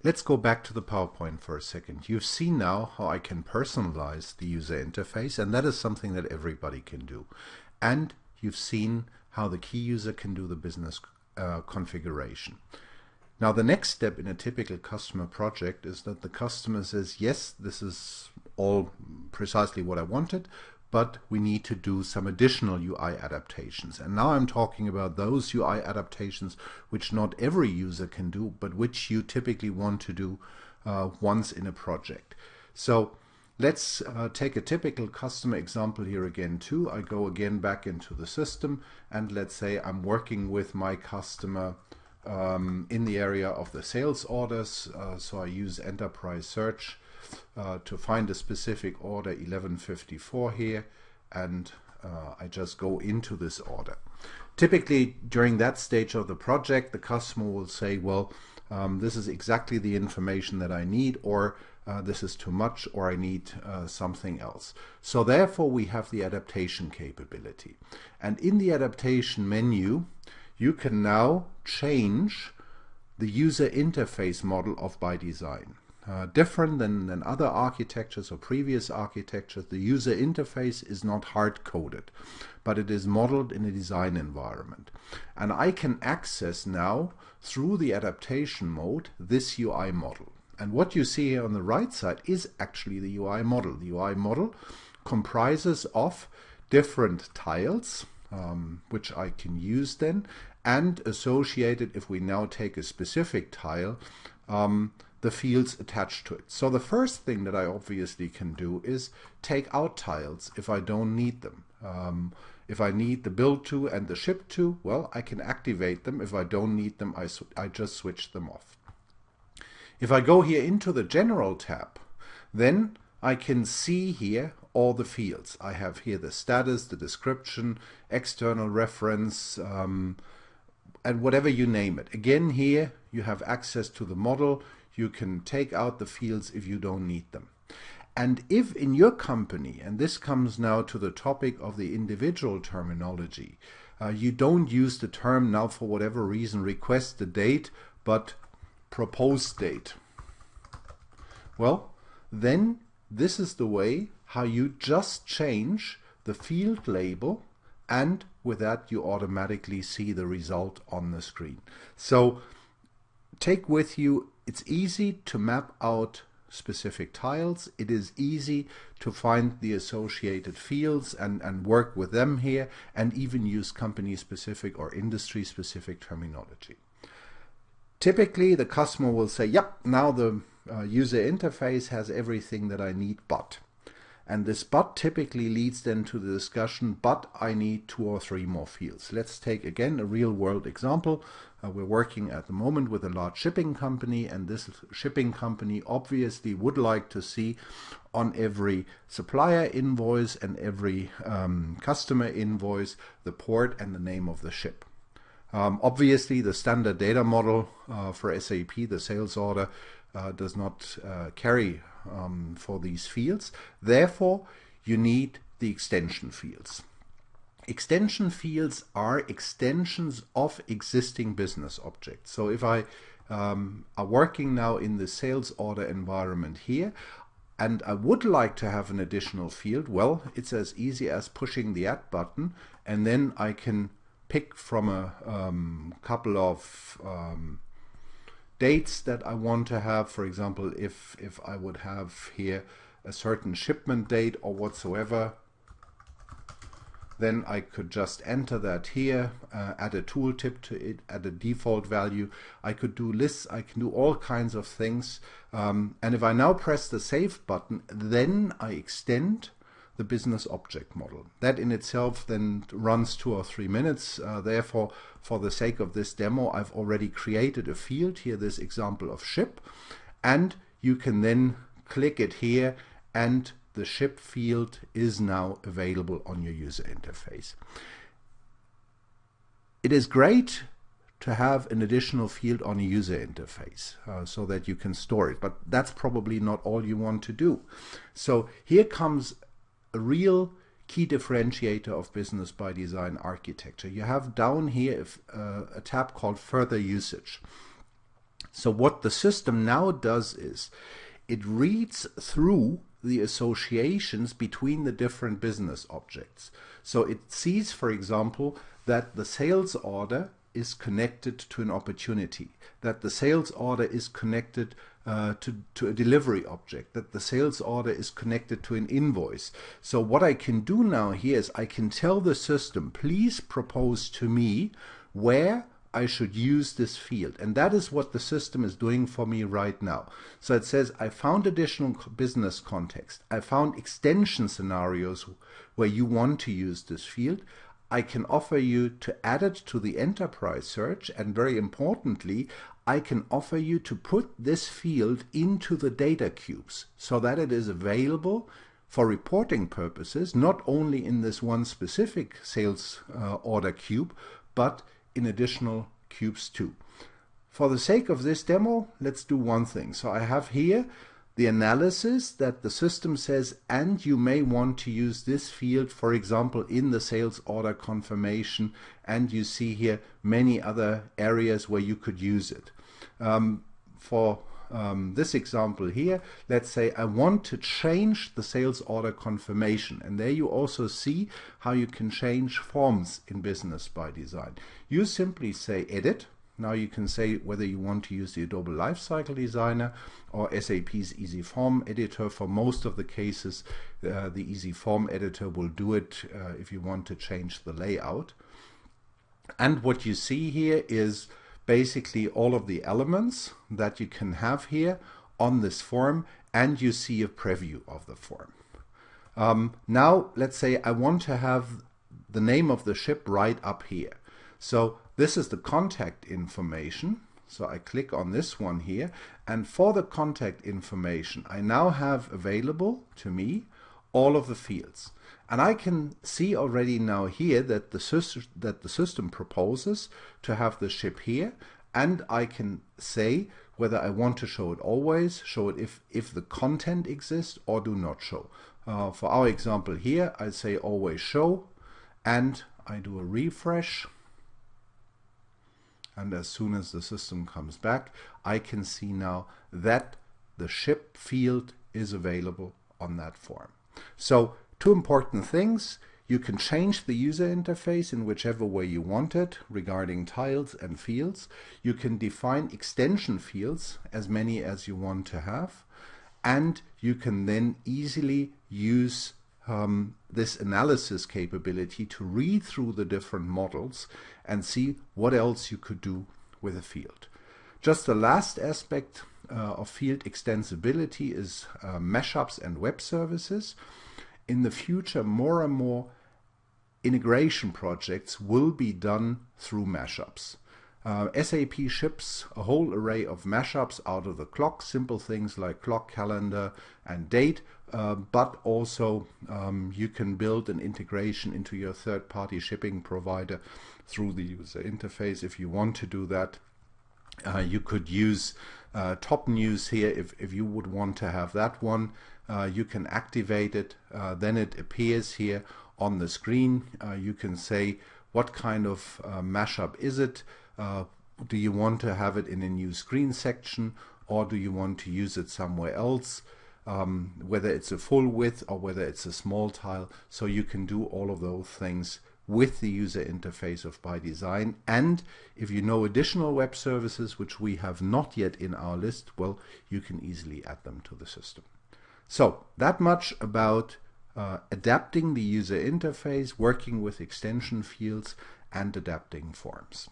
Let's go back to the PowerPoint for a second. You've seen now how I can personalize the user interface, and that is something that everybody can do. And you've seen how the key user can do the business configuration. Now the next step in a typical customer project is that the customer says, yes, this is all precisely what I wanted, but we need to do some additional UI adaptations. And now I'm talking about those UI adaptations which not every user can do, but which you typically want to do once in a project. So let's take a typical customer example here again too. I go again back into the system, and let's say I'm working with my customer in the area of the sales orders. So I use enterprise search to find a specific order 1154 here, and I just go into this order. Typically during that stage of the project, the customer will say, well, this is exactly the information that I need, or this is too much, or I need something else. So therefore we have the adaptation capability. And in the adaptation menu, you can now change the user interface model of ByDesign. Different than other architectures or previous architectures, the user interface is not hard-coded, but it is modeled in a design environment. And I can access now, through the adaptation mode, this UI model. And what you see here on the right side is actually the UI model. The UI model comprises of different tiles, which I can use then, and associated, if we now take a specific tile, the fields attached to it. So the first thing that I obviously can do is take out tiles if I don't need them. If I need the build to and the ship to, well, I can activate them. If I don't need them, I just switch them off. If I go here into the General tab, then I can see here all the fields. I have here the status, the description, external reference, and whatever you name it. Again, here you have access to the model. You can take out the fields if you don't need them. And if in your company, and this comes now to the topic of the individual terminology, you don't use the term now for whatever reason request the date, but propose date. Well, then this is the way how you just change the field label, and with that you automatically see the result on the screen. So take with you, it's easy to map out specific tiles. It is easy to find the associated fields and work with them here, and even use company-specific or industry-specific terminology. Typically, the customer will say, yep, now the user interface has everything that I need, but. And this but typically leads then to the discussion, but I need 2 or 3 more fields. Let's take again a real world example. We're working at the moment with a large shipping company, and this shipping company obviously would like to see on every supplier invoice and every customer invoice the port and the name of the ship. Obviously the standard data model for SAP, the sales order, does not carry for these fields. Therefore, you need the extension fields. Extension fields are extensions of existing business objects. So if I are working now in the sales order environment here, and I would like to have an additional field, well, it's as easy as pushing the add button, and then I can pick from a couple of dates that I want to have. For example, if I would have here a certain shipment date or whatsoever, then I could just enter that here, add a tooltip to it, add a default value. I could do lists, I can do all kinds of things. And if I now press the save button, then I extend the business object model. That in itself then runs 2 or 3 minutes. Therefore, for the sake of this demo, I've already created a field here, this example of ship, and you can then click it here, and the ship field is now available on your user interface. It is great to have an additional field on a user interface so that you can store it, but that's probably not all you want to do. So here comes a real key differentiator of Business ByDesign architecture. You have down here a tab called Further Usage. So what the system now does is it reads through the associations between the different business objects. So it sees, for example, that the sales order is connected to an opportunity, that the sales order is connected to a delivery object, that the sales order is connected to an invoice. So what I can do now here is I can tell the system, please propose to me where I should use this field. And that is what the system is doing for me right now. So it says, I found additional business context. I found extension scenarios where you want to use this field. I can offer you to add it to the enterprise search, and very importantly, I can offer you to put this field into the data cubes so that it is available for reporting purposes, not only in this one specific sales order cube, but in additional cubes too. For the sake of this demo, let's do one thing. So I have here the analysis that the system says, and you may want to use this field, for example, in the sales order confirmation, and you see here many other areas where you could use it. For this example here, let's say I want to change the sales order confirmation, and there you also see how you can change forms in Business by Design. You simply say edit. Now you can say whether you want to use the Adobe Lifecycle Designer or SAP's Easy Form Editor. For most of the cases, the Easy Form Editor will do it if you want to change the layout. And what you see here is basically all of the elements that you can have here on this form, and you see a preview of the form. Now let's say I want to have the name of the ship right up here. So this is the contact information. So I click on this one here, and for the contact information I now have available to me all of the fields. And I can see already now here that the system proposes to have the ship here, and I can say whether I want to show it always, show it if the content exists, or do not show. For our example here, I say always show, and I do a refresh. And as soon as the system comes back, I can see now that the ship field is available on that form. So two important things. You can change the user interface in whichever way you want it regarding tiles and fields. You can define extension fields, as many as you want to have. And you can then easily use this analysis capability to read through the different models and see what else you could do with a field. Just the last aspect of field extensibility is mashups and web services. In the future, more and more integration projects will be done through mashups. SAP ships a whole array of mashups out of the clock, simple things like clock, calendar, and date, but also you can build an integration into your third-party shipping provider through the user interface. If you want to do that, you could use top news here. If you would want to have that one, you can activate it, then it appears here on the screen. You can say what kind of mashup is it. Do you want to have it in a new screen section, or do you want to use it somewhere else? Whether it's a full width or whether it's a small tile. So you can do all of those things with the user interface of ByDesign. And if you know additional web services which we have not yet in our list, well, you can easily add them to the system. So that much about adapting the user interface, working with extension fields, and adapting forms.